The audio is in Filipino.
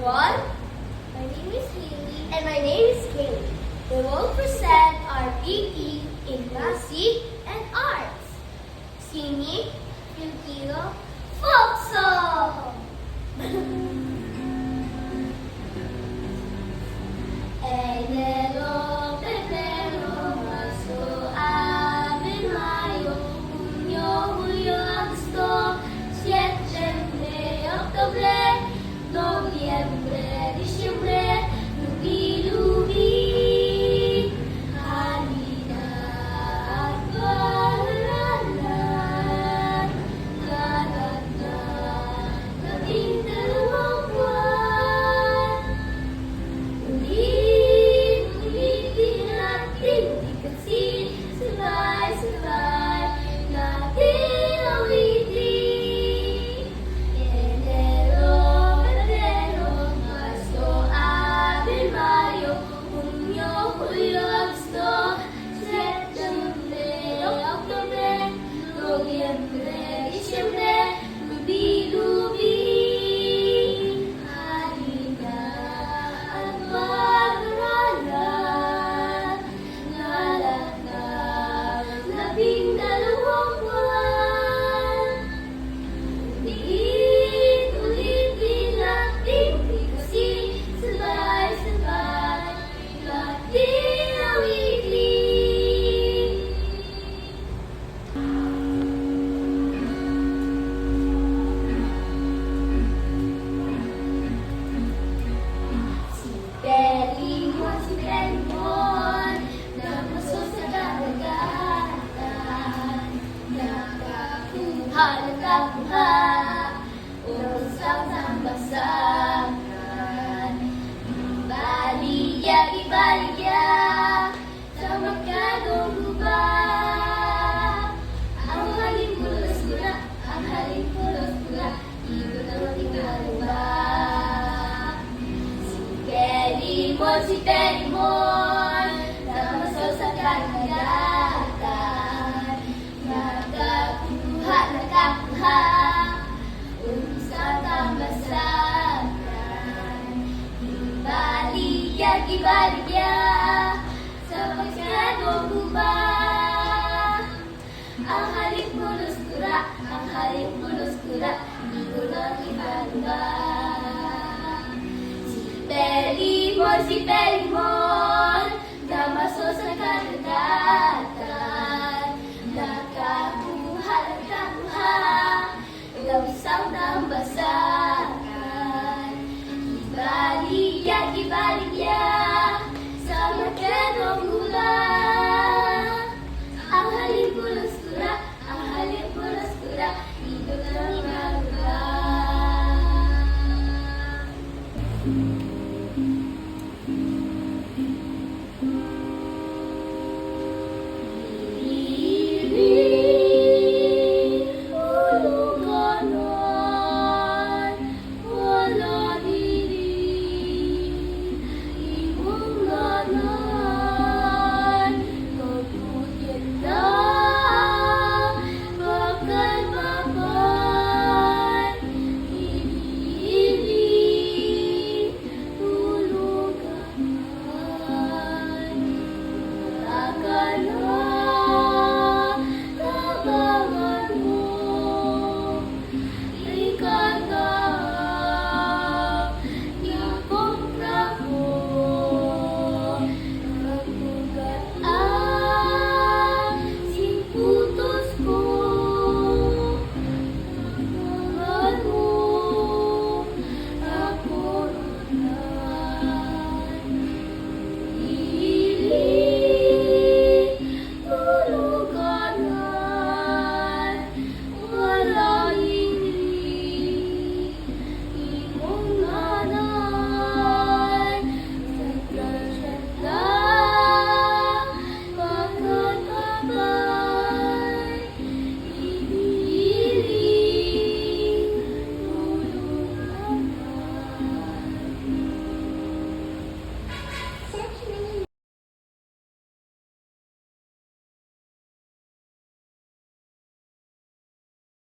everyone. My name is Haley. And my name is Kaylee. We will present our PE in music and arts. Singing Filipino folk song. Enero, Febrero, Marzo, Abril, Mayo, Junio, Julio, Agosto, Septiembre, Octubre, Noviembre, Diciembre, lubi-lubi, halina at balalan, lahat na labing-dalawang buwan. Ulit-ulitin natin, di kasi sabay-sabay natin awitin. Enero, Febrero, Marzo, Abril, Mayo, Junio, Julio, Agosto, Septiembre, Octubre, Noviembre, Diciembre, lubi-lubi, halina at mag-aralan, lahat na labing-dalawang buwan. Ulit-ulitin natin, di kasi sabay-sabay natin awitin. Si Belimon, namaso sa karagatan, nakakuha, usap ng basakan. Ibaligya, sa magkadong guba, ang haling pulos-pula, ikot ang tingalawa. Si Belimon, namaso sa karagatan, nakakuha, usap ng basakan. Ibaligya, sa magkadong guba, ang haling pulos-pula, ikot ang iba-iba. Si Belimon, namaso sa karagatan, nakakuha, ikaw isang ng basakan.